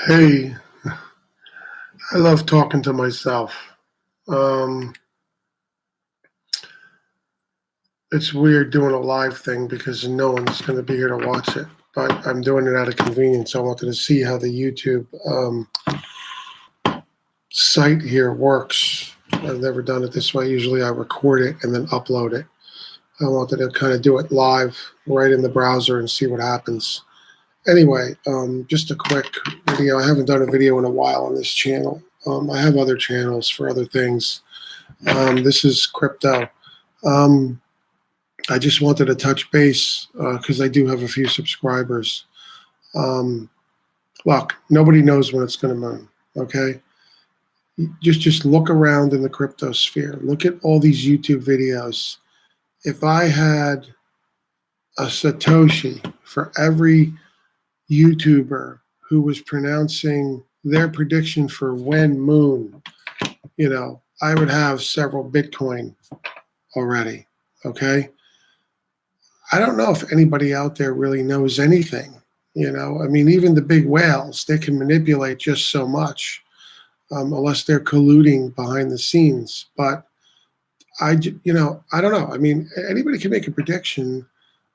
Hey, I love talking to myself. Um, it's weird doing a live thing because no one's going to be here to watch it, but I'm doing it out of convenience. I wanted to see how the YouTube site here works. I've never done it this way. Usually I record it and then upload it. I wanted to kind of do it live right in the browser and see what happens. Anyway, just a quick video. I haven't done a video in a while on this channel. I have other channels for other things. This is crypto. Um, I just wanted to touch base because I do have a few subscribers. Um, Look, nobody knows when it's going to move. Okay, just look around in the crypto sphere. Look at all these YouTube videos. If I had a Satoshi for every YouTuber who was pronouncing their prediction for when moon, I would have several Bitcoin already. Okay. I don't know if anybody out there really knows anything. I mean, even the big whales, they can manipulate just so much, unless they're colluding behind the scenes. But I don't know. I mean, anybody can make a prediction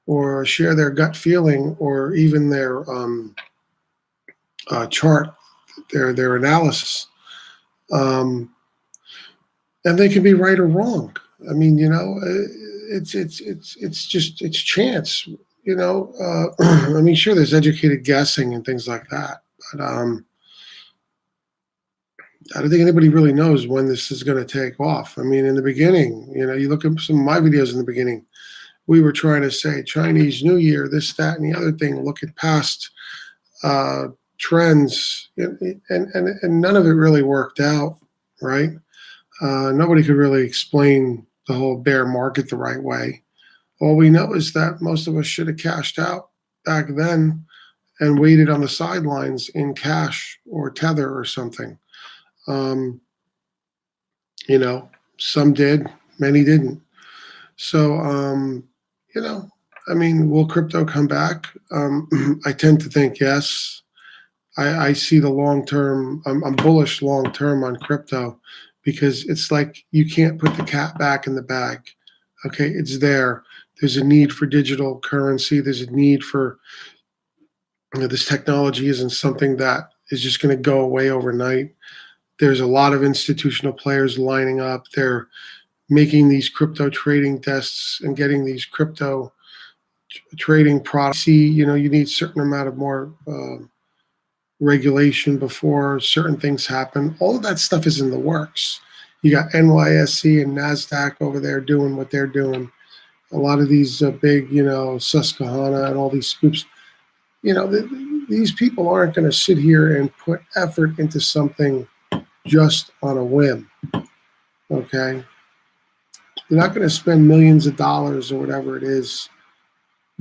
or share their gut feeling or even their chart, their analysis, um, and they can be right or wrong. I mean, it's chance. I mean, sure, there's educated guessing and things like that, but I don't think anybody really knows when this is going to take off. I mean, in the beginning, you look at some of my videos in the beginning, we were trying to say Chinese New Year, this, that, and the other thing, look at past trends, and none of it really worked out, right? Nobody could really explain the whole bear market the right way. All we know is that most of us should have cashed out back then and waited on the sidelines in cash or Tether or something. Um, some did, many didn't. So, I mean, will crypto come back? I tend to think yes. I see the long term. I'm bullish long term on crypto because it's like you can't put the cat back in the bag. Okay, it's there. There's a need for digital currency. There's a need for this technology isn't something that is just going to go away overnight. There's a lot of institutional players lining up. They're making these crypto trading desks and getting these crypto trading products. See, you need a certain amount of more regulation before certain things happen. All of that stuff is in the works. You got NYSE and NASDAQ over there doing what they're doing. A lot of these big, Susquehanna and all these scoops, these people aren't going to sit here and put effort into something just on a whim. Okay. They're not going to spend millions of dollars or whatever it is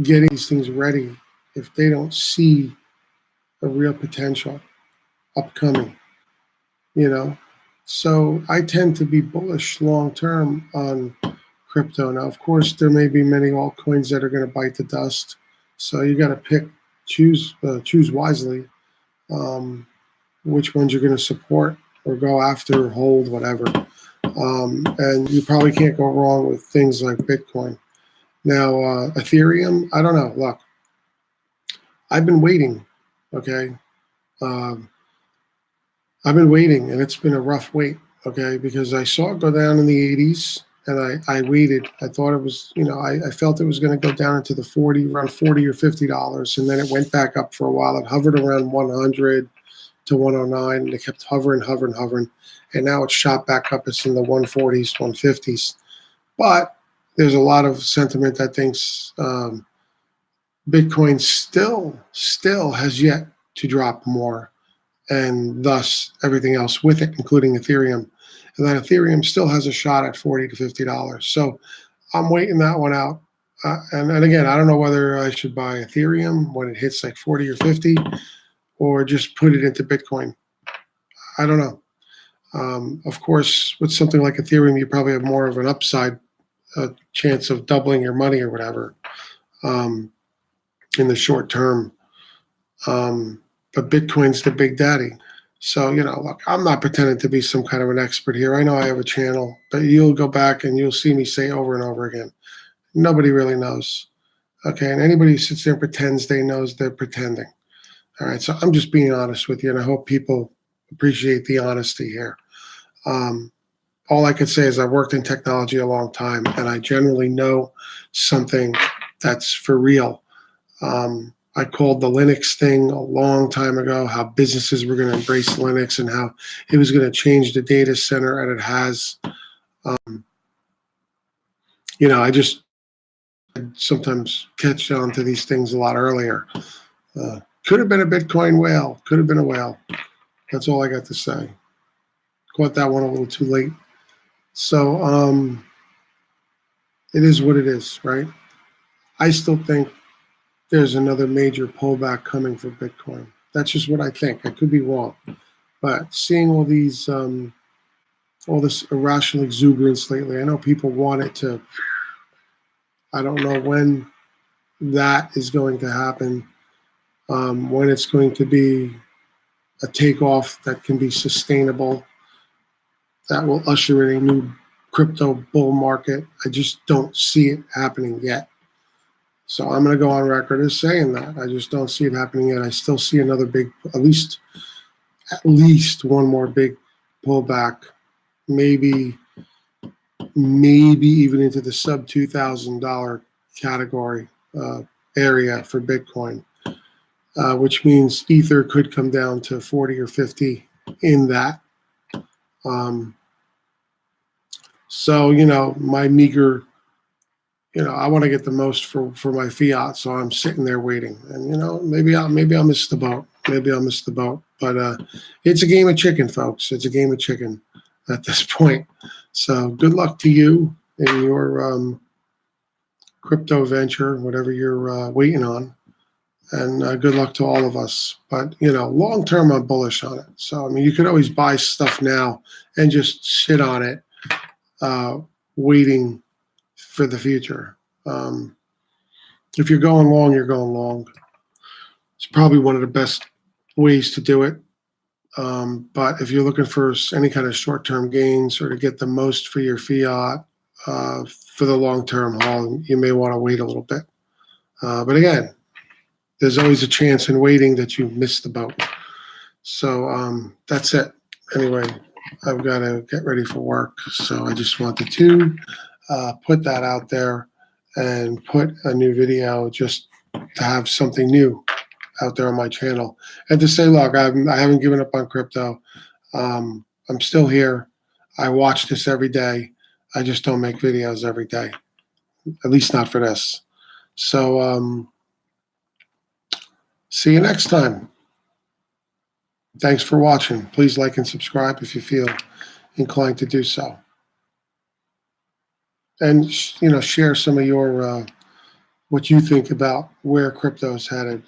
getting these things ready if they don't see a real potential upcoming, So I tend to be bullish long term on crypto. Now, of course, there may be many altcoins that are going to bite the dust. So you got to choose wisely which ones you're going to support or go after, hold, whatever. And you probably can't go wrong with things like Bitcoin. Now, Ethereum, I don't know. Look, I've been waiting, okay? I've been waiting, and it's been a rough wait, okay? Because I saw it go down in the 80s, and I waited. I thought it was, I felt it was going to go down into the around $40 or $50, and then it went back up for a while. It hovered around 100 to 109, and it kept hovering, and now it's shot back up. It's in the 140s, 150s. But there's a lot of sentiment that thinks Bitcoin still has yet to drop more, and thus everything else with it, including Ethereum. And that Ethereum still has a shot at $40 to $50. So I'm waiting that one out. And again, I don't know whether I should buy Ethereum when it hits like 40 or 50 or just put it into Bitcoin. I don't know. Of course, with something like Ethereum, you probably have more of an upside chance of doubling your money or whatever in the short term. but Bitcoin's the big daddy. So, look, I'm not pretending to be some kind of an expert here. I know I have a channel, but you'll go back and you'll see me say over and over again, nobody really knows. Okay, and anybody who sits there and pretends they knows, they're pretending. All right, so I'm just being honest with you, and I hope people appreciate the honesty here. All I can say is I've worked in technology a long time, and I generally know something that's for real. I called the Linux thing a long time ago, how businesses were going to embrace Linux and how it was going to change the data center, and it has. I just sometimes catch on to these things a lot earlier. Could have been a Bitcoin whale. Could have been a whale. That's all I got to say. Caught that one a little too late. So it is what it is, right? I still think there's another major pullback coming for Bitcoin. That's just what I think. I could be wrong. But seeing all these, all this irrational exuberance lately, I know people want it to. I don't know when that is going to happen, when it's going to be a takeoff that can be sustainable, that will usher in a new crypto bull market. I just don't see it happening yet. So I'm going to go on record as saying that. I just don't see it happening yet. I still see another big, at least one more big pullback, maybe even into the sub $2,000 category area for Bitcoin, which means Ether could come down to 40 or 50 in that. So, my meager, I want to get the most for my fiat, so I'm sitting there waiting. And maybe I'll miss the boat. Maybe I'll miss the boat. But it's a game of chicken, folks. It's a game of chicken at this point. So good luck to you in your crypto venture, whatever you're waiting on. And good luck to all of us. But, long term, I'm bullish on it. So, you could always buy stuff now and just sit on it, waiting for the future. If you're going long, you're going long. It's probably one of the best ways to do it. But if you're looking for any kind of short-term gains or to get the most for your fiat for the long-term haul, you may want to wait a little bit. But again, there's always a chance in waiting that you miss the boat. So that's it. Anyway, I've got to get ready for work. So I just wanted to put that out there and put a new video just to have something new out there on my channel. And to say, look, I haven't given up on crypto. I'm still here. I watch this every day. I just don't make videos every day, at least not for this. So see you next time. Thanks for watching. Please like and subscribe if you feel inclined to do so. And, share some of your, what you think about where crypto is headed.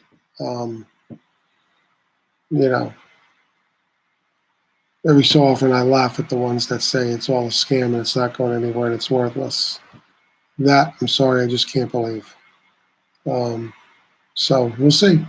Every so often I laugh at the ones that say it's all a scam and it's not going anywhere and it's worthless. That, I'm sorry, I just can't believe. So we'll see.